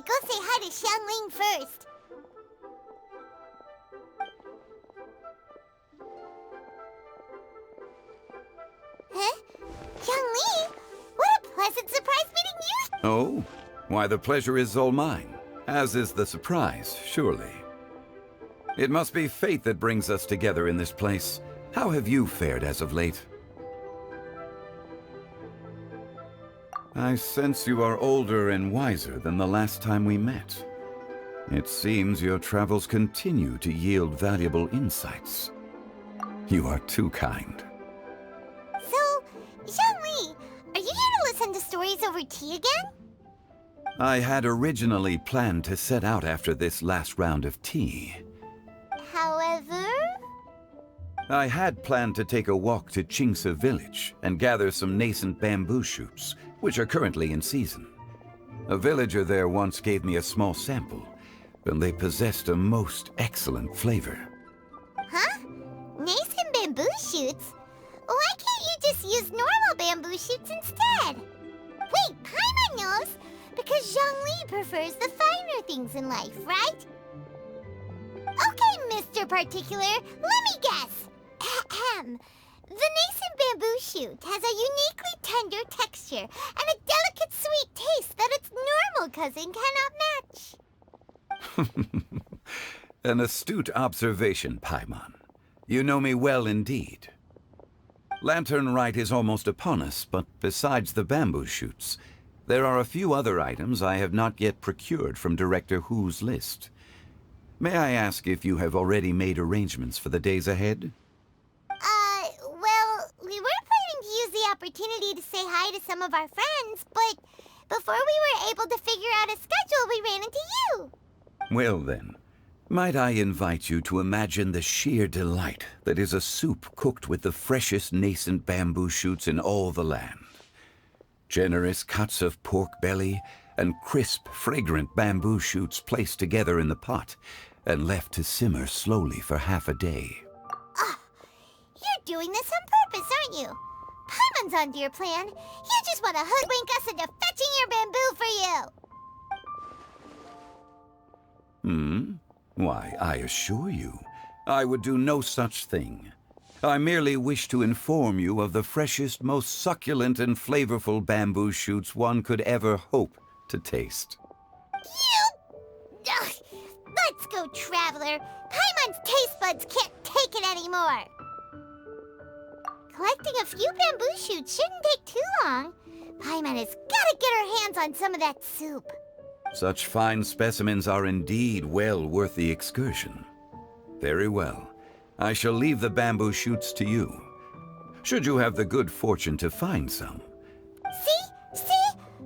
should go say hi to Xiangling first. Huh? Xiangling? What a pleasant surprise meeting you! Oh? Why, the pleasure is all mine, as is the surprise, surely. It must be fate that brings us together in this place. How have you fared as of late? I sense you are older and wiser than the last time we met. It seems your travels continue to yield valuable insights. You are too kind. So, Xiangling, are you here to listen to stories over tea again? I had originally planned to set out after this last round of tea. However... I had planned to take a walk to Qingse village and gather some nascent bamboo shoots, which are currently in season. A villager there once gave me a small sample, and they possessed a most excellent flavor. Huh? Nascent bamboo shoots? Why can't you just use normal bamboo shoots instead? Wait, Paimon knows! Because Zhongli prefers the finer things in life, right? Okay, Mr. Particular, let me guess. Ahem. The nascent bamboo shoot has a uniquely tender texture and a delicate sweet taste that its normal cousin cannot match. An astute observation, Paimon. You know me well indeed. Lantern Rite is almost upon us, but besides the bamboo shoots, there are a few other items I have not yet procured from Director Hu's list. May I ask if you have already made arrangements for the days ahead? Well, we were planning to use the opportunity to say hi to some of our friends, but before we were able to figure out a schedule, we ran into you. Well then, might I invite you to imagine the sheer delight that is a soup cooked with the freshest nascent bamboo shoots in all the land. Generous cuts of pork belly and crisp, fragrant bamboo shoots placed together in the pot and left to simmer slowly for half a day. You're doing this on purpose, aren't you? Paimon's onto your plan. You just want to hoodwink us into fetching your bamboo for you. Why, I assure you, I would do no such thing. I merely wish to inform you of the freshest, most succulent and flavorful bamboo shoots one could ever hope to taste. Ugh, let's go, Traveler. Paimon's taste buds can't take it anymore. Collecting a few bamboo shoots shouldn't take too long. Paimon has got to get her hands on some of that soup. Such fine specimens are indeed well worth the excursion. Very well. I shall leave the bamboo shoots to you. Should you have the good fortune to find some. See?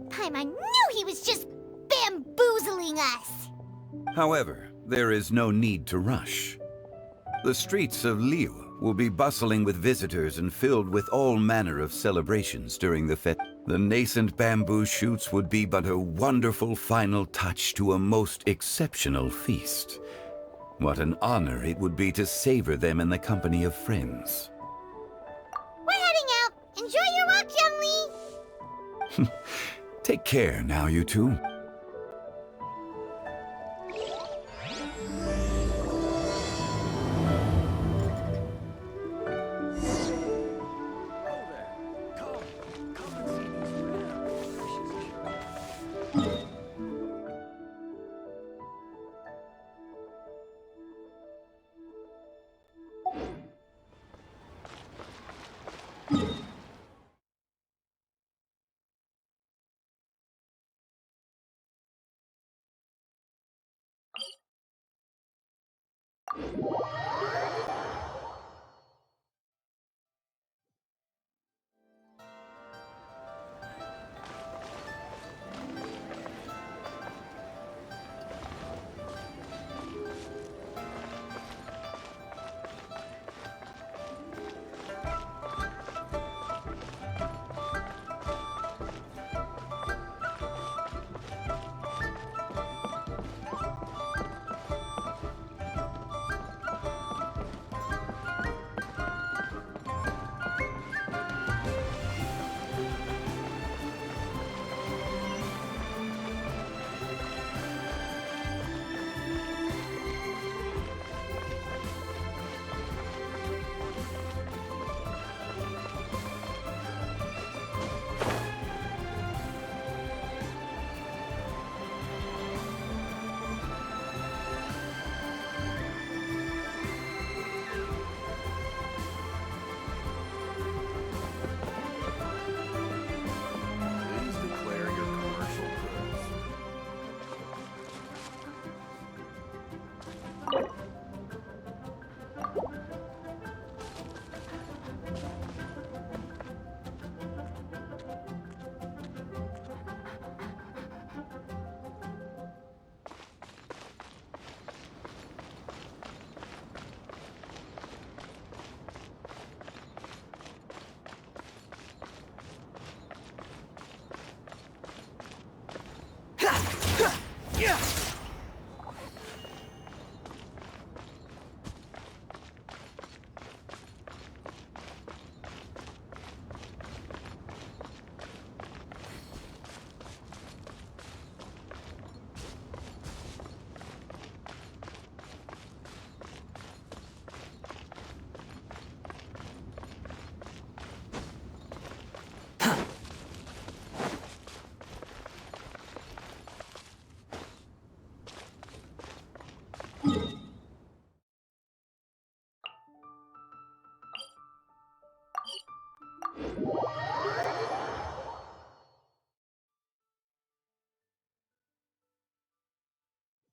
Paimon knew he was just bamboozling us. However, there is no need to rush. The streets of Liu will be bustling with visitors and filled with all manner of celebrations during the fete. The nascent bamboo shoots would be but a wonderful final touch to a most exceptional feast. What an honor it would be to savor them in the company of friends. We're heading out. Enjoy your walk, Youngly. Take care now, you two.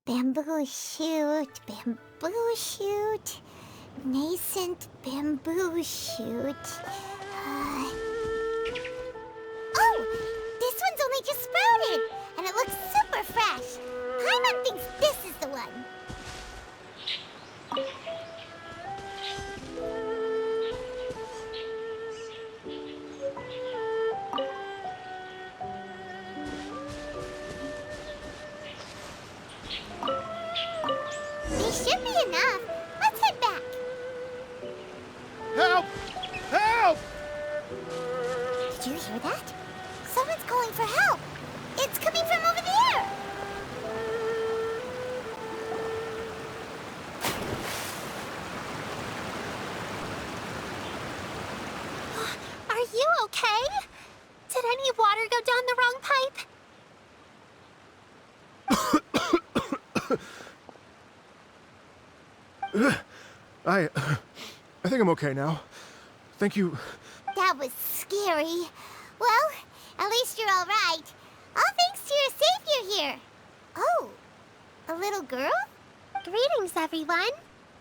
Bamboo shoot, bamboo shoot, nascent bamboo shoot. Oh, this one's only just sprouted, and it looks super fresh. Paimon thinks this is the one. These should be enough. Let's head back. Help! Help! Did you hear that? Someone's calling for help. It's coming from over there. Are you okay? Did any water go down the wrong pipe? I think I'm okay now. Thank you. That was scary. Well, at least you're all right. All thanks to your savior here. Oh, a little girl? Greetings, everyone.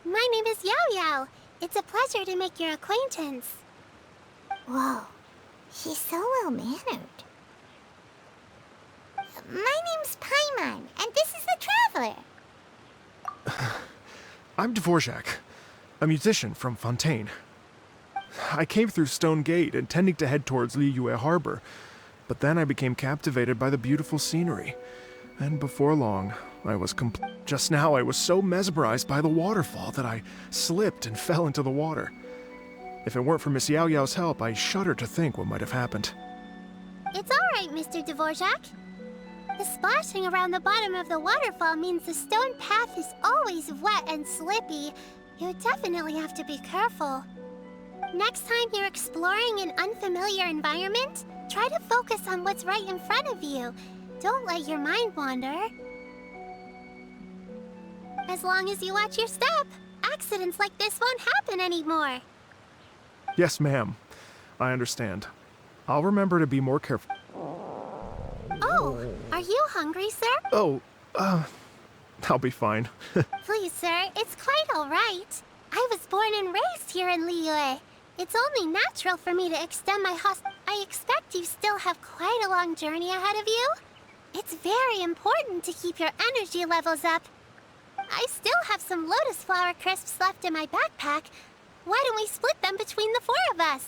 My name is Yao Yao. It's a pleasure to make your acquaintance. Whoa, she's so well-mannered. My name's Paimon, and this is the Traveler. I'm Dvorak, a musician from Fontaine. I came through Stone Gate intending to head towards Liyue Harbor, but then I became captivated by the beautiful scenery. And before long, just now I was so mesmerized by the waterfall that I slipped and fell into the water. If it weren't for Miss Yao Yao's help, I shudder to think what might have happened. It's all right, Mr. Dvorak. The splashing around the bottom of the waterfall means the stone path is always wet and slippy. You definitely have to be careful. Next time you're exploring an unfamiliar environment, try to focus on what's right in front of you. Don't let your mind wander. As long as you watch your step, accidents like this won't happen anymore. Yes, ma'am. I understand. I'll remember to be more careful. Oh, are you hungry, sir? Oh, I'll be fine. Please, sir, it's quite all right. I was born and raised here in Liyue. It's only natural for me to extend my I expect you still have quite a long journey ahead of you. It's very important to keep your energy levels up. I still have some lotus flower crisps left in my backpack. Why don't we split them between the four of us?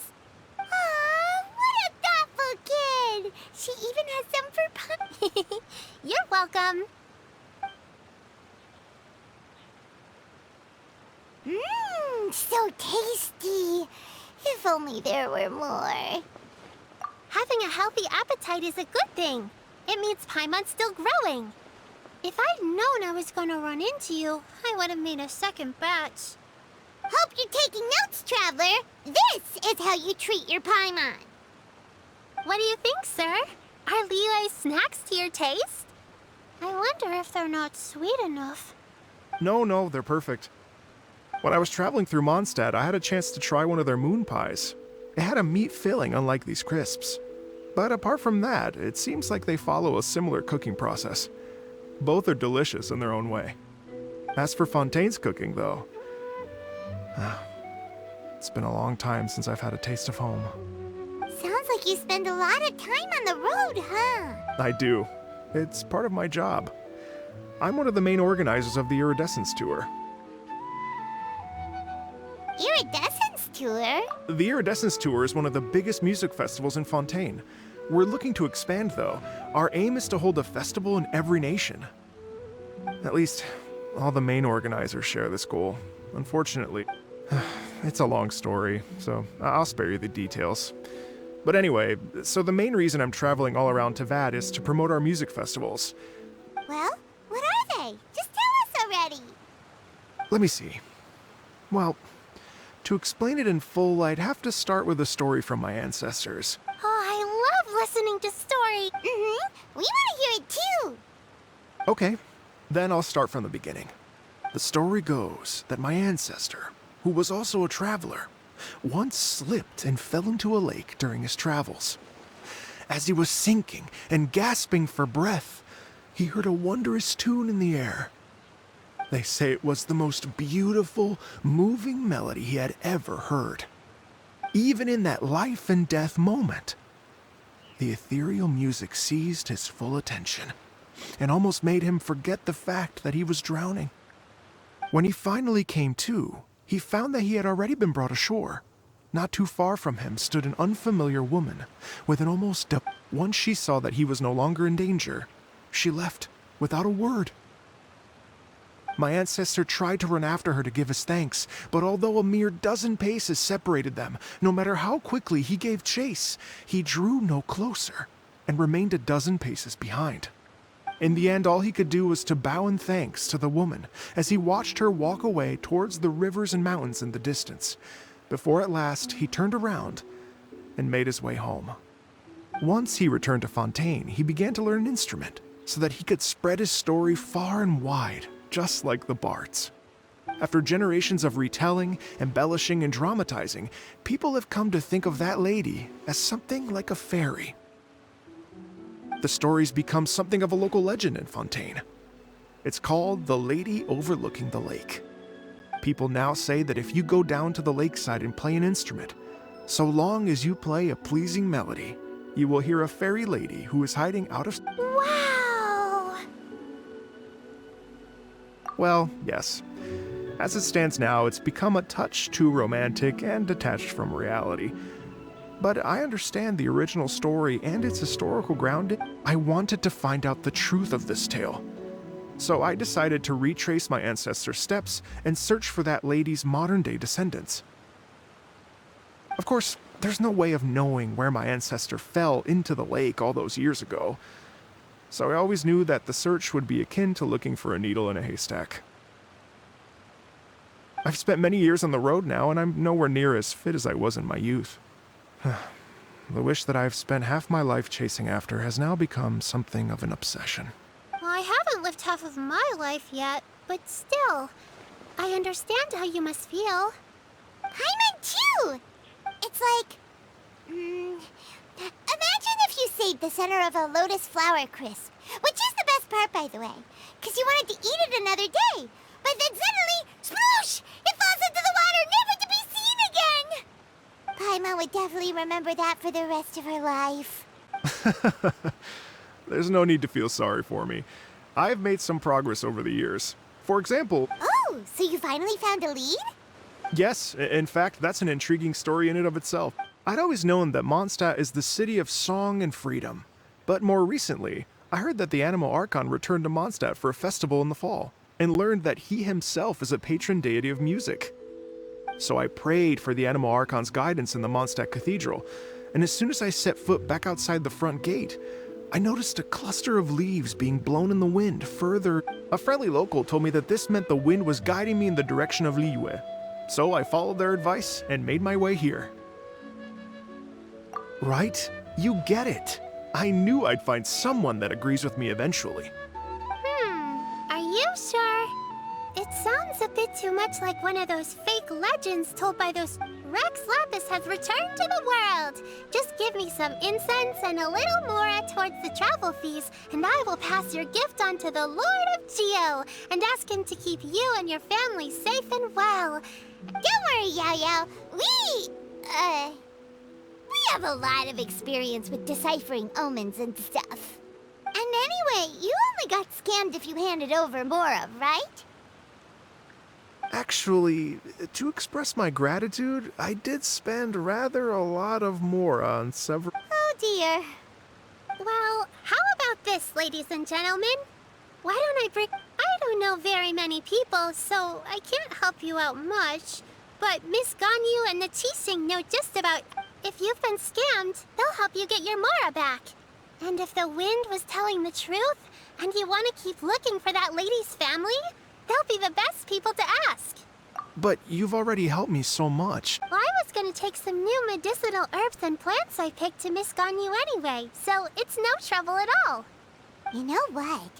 Aw, what a thoughtful kid! She even has some for Paimon. You're welcome. Mmm, so tasty. If only there were more. Having a healthy appetite is a good thing. It means Paimon's still growing. If I'd known I was gonna run into you, I would have made a second batch. Hope you're taking notes, Traveler. This is how you treat your Paimon. What do you think, sir? Are Liyue's snacks to your taste? I wonder if they're not sweet enough. No, they're perfect. When I was traveling through Mondstadt, I had a chance to try one of their moon pies. It had a meat filling, unlike these crisps. But apart from that, it seems like they follow a similar cooking process. Both are delicious in their own way. As for Fontaine's cooking, though, it's been a long time since I've had a taste of home. Sounds like you spend a lot of time on the road, huh? I do. It's part of my job. I'm one of the main organizers of the Iridescence Tour. Iridescence Tour? The Iridescence Tour is one of the biggest music festivals in Fontaine. We're looking to expand, though. Our aim is to hold a festival in every nation. At least, all the main organizers share this goal. Unfortunately, it's a long story, so I'll spare you the details. But anyway, so the main reason I'm traveling all around Tavad is to promote our music festivals. Well, what are they? Just tell us already. Let me see. Well, to explain it in full, I'd have to start with a story from my ancestors. Oh, I love listening to stories. Mm-hmm. We want to hear it too. Okay, then I'll start from the beginning. The story goes that my ancestor, who was also a traveler, once slipped and fell into a lake during his travels. As he was sinking and gasping for breath, he heard a wondrous tune in the air, They say it was the most beautiful, moving melody he had ever heard. Even in that life and death moment, the ethereal music seized his full attention and almost made him forget the fact that he was drowning. When he finally came to, he found that he had already been brought ashore. Not too far from him stood an unfamiliar woman with an almost... Once she saw that he was no longer in danger, she left without a word. My ancestor tried to run after her to give his thanks, but although a mere dozen paces separated them, no matter how quickly he gave chase, he drew no closer and remained a dozen paces behind. In the end, all he could do was to bow in thanks to the woman as he watched her walk away towards the rivers and mountains in the distance, before at last he turned around and made his way home. Once he returned to Fontaine, he began to learn an instrument so that he could spread his story far and wide, just like the bards. After generations of retelling, embellishing, and dramatizing, people have come to think of that lady as something like a fairy. The story's become something of a local legend in Fontaine. It's called The Lady Overlooking the Lake. People now say that if you go down to the lakeside and play an instrument, so long as you play a pleasing melody, you will hear a fairy lady who is hiding out of... Wow! Well, yes. As it stands now, it's become a touch too romantic and detached from reality. But I understand the original story and its historical grounding. I wanted to find out the truth of this tale. So I decided to retrace my ancestors' steps and search for that lady's modern-day descendants. Of course, there's no way of knowing where my ancestor fell into the lake all those years ago, so I always knew that the search would be akin to looking for a needle in a haystack. I've spent many years on the road now, and I'm nowhere near as fit as I was in my youth. The wish that I've spent half my life chasing after has now become something of an obsession. Well, I haven't lived half of my life yet, but still, I understand how you must feel. Paimon too! It's like... imagine if you saved the center of a lotus flower crisp, which is the best part, by the way, because you wanted to eat it another day. But then suddenly, sploosh! It falls into the water, never to be seen again! Paimon would definitely remember that for the rest of her life. There's no need to feel sorry for me. I've made some progress over the years. For example... Oh, so you finally found a lead? Yes, in fact, that's an intriguing story in and of itself. I'd always known that Mondstadt is the city of song and freedom. But more recently, I heard that the Animo Archon returned to Mondstadt for a festival in the fall, and learned that he himself is a patron deity of music. So I prayed for the Animo Archon's guidance in the Mondstadt Cathedral, and as soon as I set foot back outside the front gate, I noticed a cluster of leaves being blown in the wind further. A friendly local told me that this meant the wind was guiding me in the direction of Liyue. So I followed their advice and made my way here. Right? You get it. I knew I'd find someone that agrees with me eventually. Are you sure? It sounds a bit too much like one of those fake legends told by those... Rex Lapis has returned to the world. Just give me some incense and a little more towards the travel fees, and I will pass your gift on to the Lord of Geo and ask him to keep you and your family safe and well. Don't worry, Yao Yao. We have a lot of experience with deciphering omens and stuff. And anyway, you only got scammed if you handed over Mora, right? Actually, to express my gratitude, I did spend rather a lot of more on several... Oh dear. Well, how about this, ladies and gentlemen? Why don't I bring... I don't know very many people, so I can't help you out much. But Miss Ganyu and the Qixing know just about... If you've been scammed, they'll help you get your Mora back. And if the wind was telling the truth, and you want to keep looking for that lady's family, they'll be the best people to ask. But you've already helped me so much. Well, I was going to take some new medicinal herbs and plants I picked to Miss Ganyu anyway, so it's no trouble at all. You know what?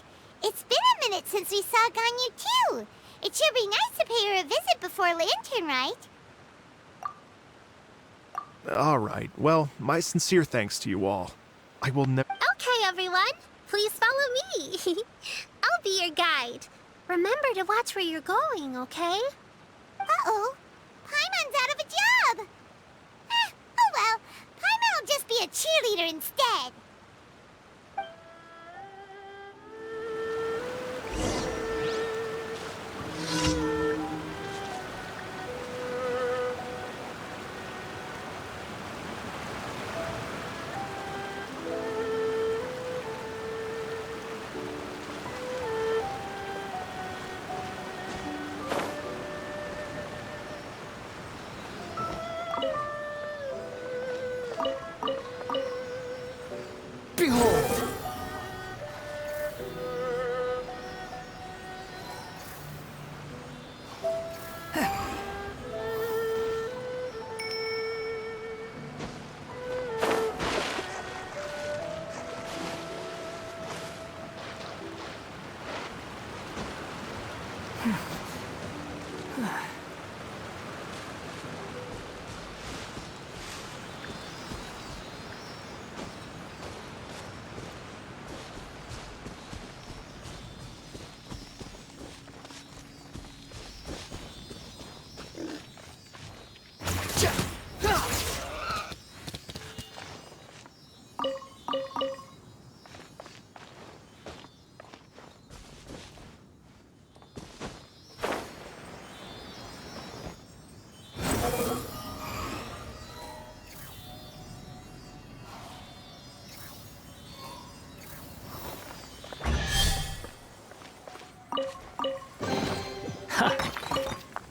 It's been a minute since we saw Ganyu too. It should be nice to pay her a visit before Lantern, right? All right. Well, my sincere thanks to you all. I will never... Okay, everyone. Please follow me. I'll be your guide. Remember to watch where you're going, okay? Uh-oh. Paimon's out of a job. Oh well. Paimon will just be a cheerleader instead. Behold!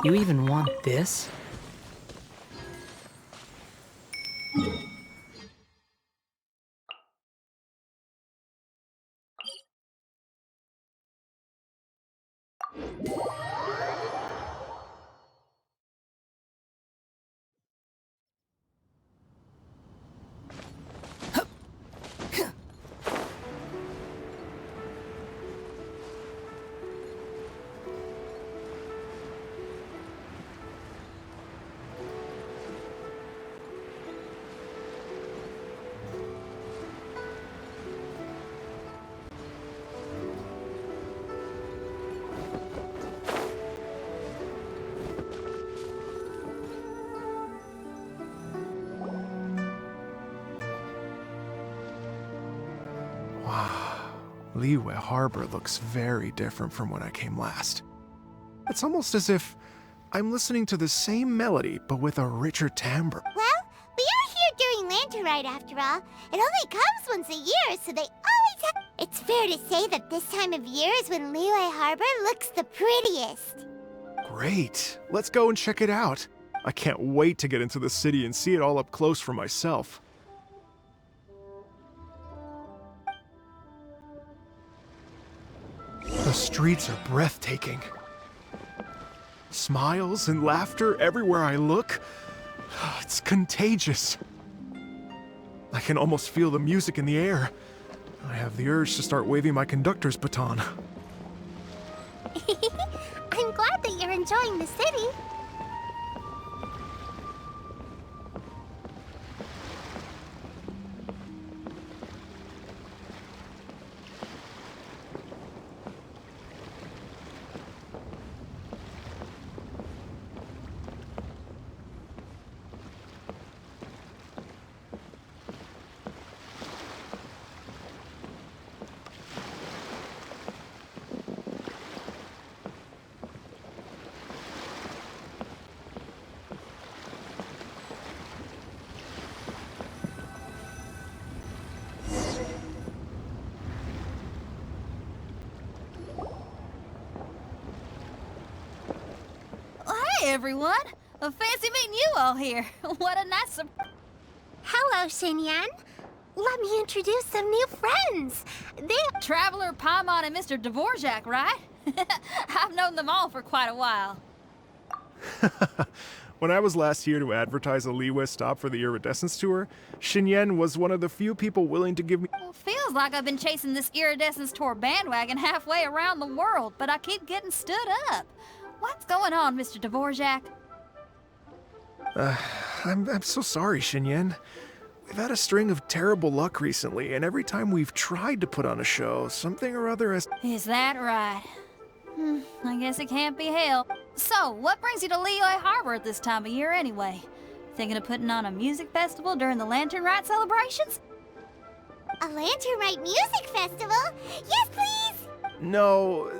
You even want this? Liyue Harbor looks very different from when I came last. It's almost as if I'm listening to the same melody, but with a richer timbre. Well, we are here during Lanterite after all. It only comes once a year, so they always have... It's fair to say that this time of year is when Liyue Harbor looks the prettiest. Great. Let's go and check it out. I can't wait to get into the city and see it all up close for myself. The streets are breathtaking. Smiles and laughter everywhere I look. It's contagious. I can almost feel the music in the air. I have the urge to start waving my conductor's baton. I'm glad that you're enjoying the city. Hey everyone! Fancy meeting you all here. What a nice Hello, Xinyan. Let me introduce some new friends. Traveler, Paimon, and Mr. Dvorak, right? I've known them all for quite a while. When I was last here to advertise a Liyue stop for the Iridescence Tour, Xinyan was one of the few people willing to give me... Well, feels like I've been chasing this Iridescence Tour bandwagon halfway around the world, but I keep getting stood up. What's going on, Mr. Dvorak? I'm so sorry, Xinyan. We've had a string of terrible luck recently, and every time we've tried to put on a show, something or other has... Is that right? I guess it can't be helped. So, what brings you to Liyue Harbor at this time of year anyway? Thinking of putting on a music festival during the Lantern Rite celebrations? A Lantern Rite music festival? Yes, please! No,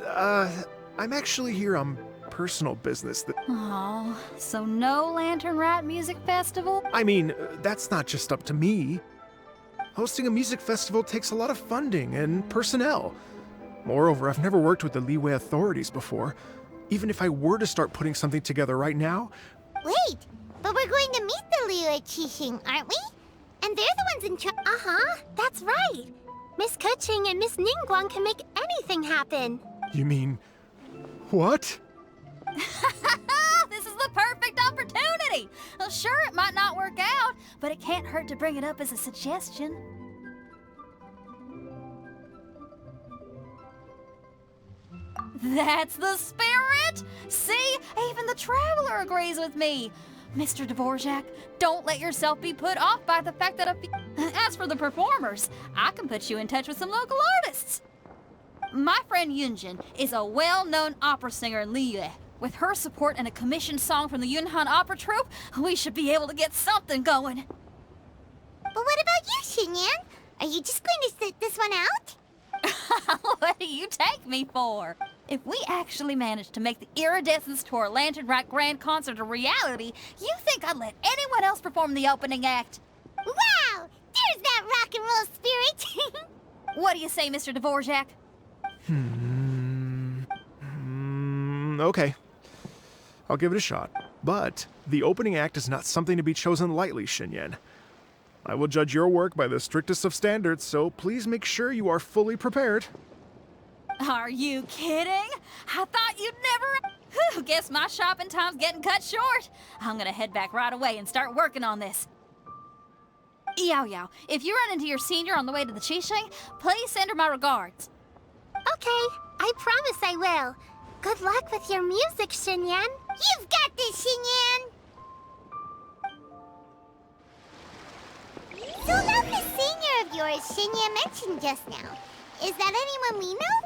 I'm actually here on personal business that... Oh, so no Lantern Rite music festival? I mean, that's not just up to me. Hosting a music festival takes a lot of funding and personnel. Moreover, I've never worked with the Liyue authorities before. Even if I were to start putting something together right now... Wait, but we're going to meet the Liyue Qixing, aren't we? And they're the ones in charge. Uh-huh, that's right. Miss Kuching and Miss Ningguang can make anything happen. You mean... what? This is the perfect opportunity! Well, sure, it might not work out, but it can't hurt to bring it up as a suggestion. That's the spirit! See, even the Traveler agrees with me. Mr. Dvorak, don't let yourself be put off by the fact that as for the performers, I can put you in touch with some local artists. My friend Yunjin is a well-known opera singer in Liyue. With her support and a commissioned song from the Yunhan Opera Troupe, we should be able to get something going. But what about you, Xinyan? Are you just going to sit this one out? What do you take me for? If we actually managed to make the Iridescence Tour Lantern Rite Grand Concert a reality, you think I'd let anyone else perform the opening act? Wow! There's that rock and roll spirit! What do you say, Mr. Dvorak? Okay. I'll give it a shot. But the opening act is not something to be chosen lightly, Xinyan. I will judge your work by the strictest of standards, so please make sure you are fully prepared. Are you kidding? I thought you'd never... Whew, guess my shopping time's getting cut short. I'm gonna head back right away and start working on this. Yao Yao, if you run into your senior on the way to the Qixing, please send her my regards. Okay, I promise I will. Good luck with your music, Xinyan. You've got this, Xinyan! So about the senior of yours Xinyan mentioned just now, is that anyone we know?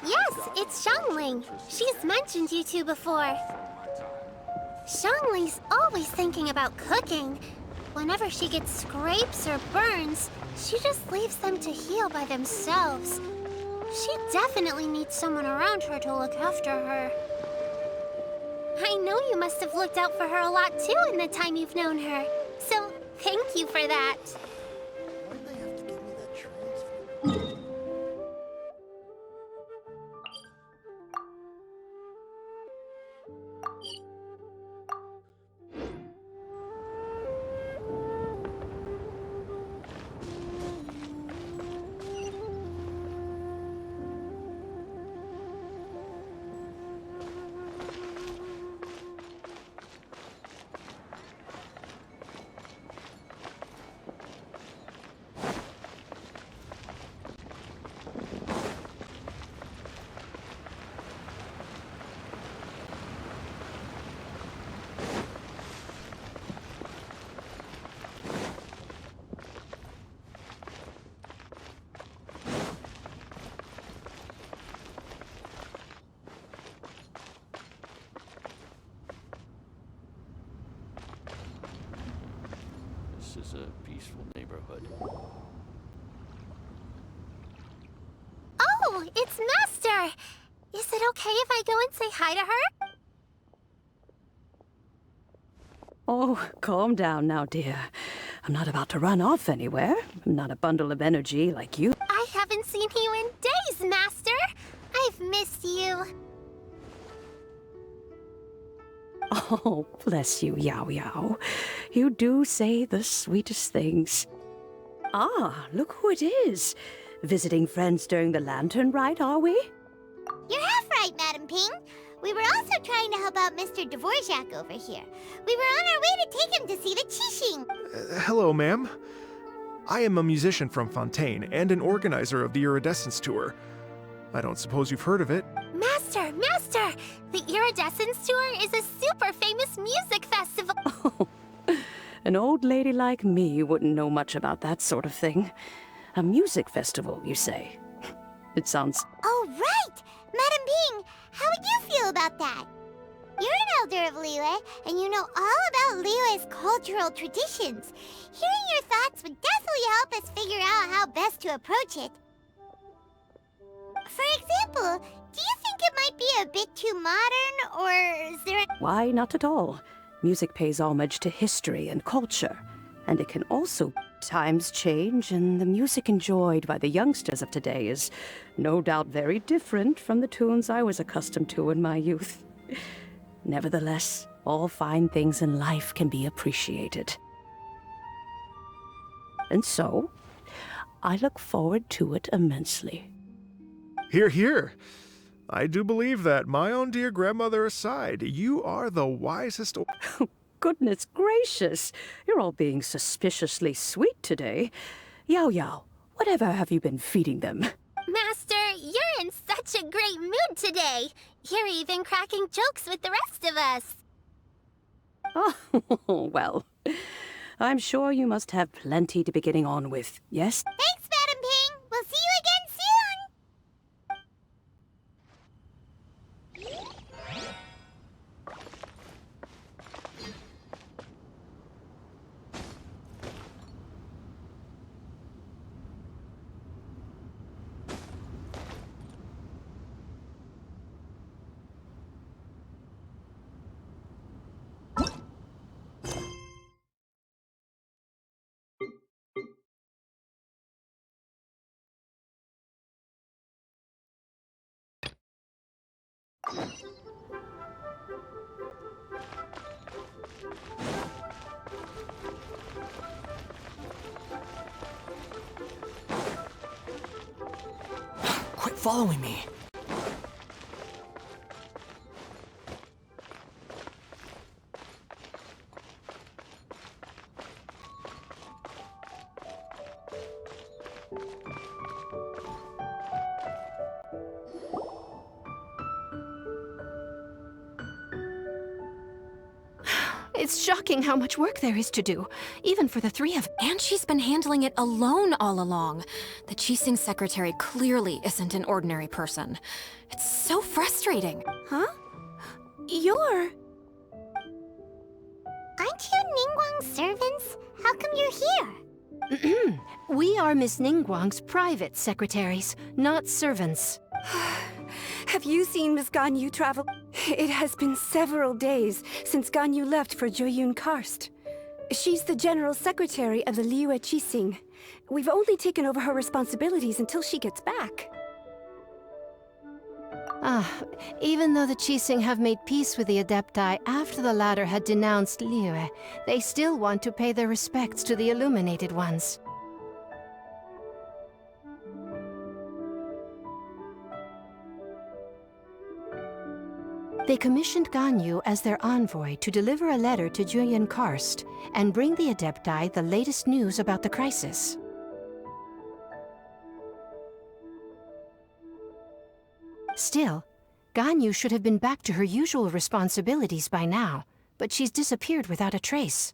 Yes, it's Xiangling. She's mentioned you two before. Xiangling's always thinking about cooking. Whenever she gets scrapes or burns, she just leaves them to heal by themselves. She definitely needs someone around her to look after her. I know you must have looked out for her a lot too in the time you've known her. So, thank you for that. Why'd they have to give me that transfer? This is a peaceful neighborhood. Oh, it's Master! Is it okay if I go and say hi to her? Oh, calm down now, dear. I'm not about to run off anywhere. I'm not a bundle of energy like you. I haven't seen you in days, Master! I've missed you. Oh, bless you, Yao Yao. You do say the sweetest things. Ah, look who it is. Visiting friends during the Lantern Rite, are we? You're half right, Madam Ping. We were also trying to help out Mr. Dvorak over here. We were on our way to take him to see the Qixing. Hello, ma'am. I am a musician from Fontaine and an organizer of the Iridescence Tour. I don't suppose you've heard of it. Master! The Iridescence Tour is a super famous music festival. Oh, an old lady like me wouldn't know much about that sort of thing. A music festival, you say? It sounds... Oh, right! Madam Ping, how would you feel about that? You're an elder of Liyue, and you know all about Liyue's cultural traditions. Hearing your thoughts would definitely help us figure out how best to approach it. For example, do you think it might be a bit too modern, or is there Why, not at all. Music pays homage to history and culture, and it can also... Times change, and the music enjoyed by the youngsters of today is no doubt very different from the tunes I was accustomed to in my youth. Nevertheless, all fine things in life can be appreciated. And so, I look forward to it immensely. Hear, hear. I do believe that, my own dear grandmother aside, you are the wisest... Goodness gracious, you're all being suspiciously sweet today. Yao Yao, whatever have you been feeding them? Master, you're in such a great mood today. You're even cracking jokes with the rest of us. Oh, well, I'm sure you must have plenty to be getting on with, yes? Thanks, Madam Ping. We'll see you again soon. Quit following me. It's shocking how much work there is to do, even for the three of... And she's been handling it alone all along. The Qixing secretary clearly isn't an ordinary person. It's so frustrating. Huh? You're... Aren't you Ningguang's servants? How come you're here? We are Miss Ningguang's private secretaries, not servants. Have you seen Miss Ganyu travel? It has been several days since Ganyu left for Joyun Karst. She's the general secretary of the Liyue Qixing. We've only taken over her responsibilities until she gets back. Even though the Qixing have made peace with the Adepti after the latter had denounced Liyue, they still want to pay their respects to the Illuminated Ones. They commissioned Ganyu as their envoy to deliver a letter to Julian Karst and bring the Adepti the latest news about the crisis. Still, Ganyu should have been back to her usual responsibilities by now, but she's disappeared without a trace.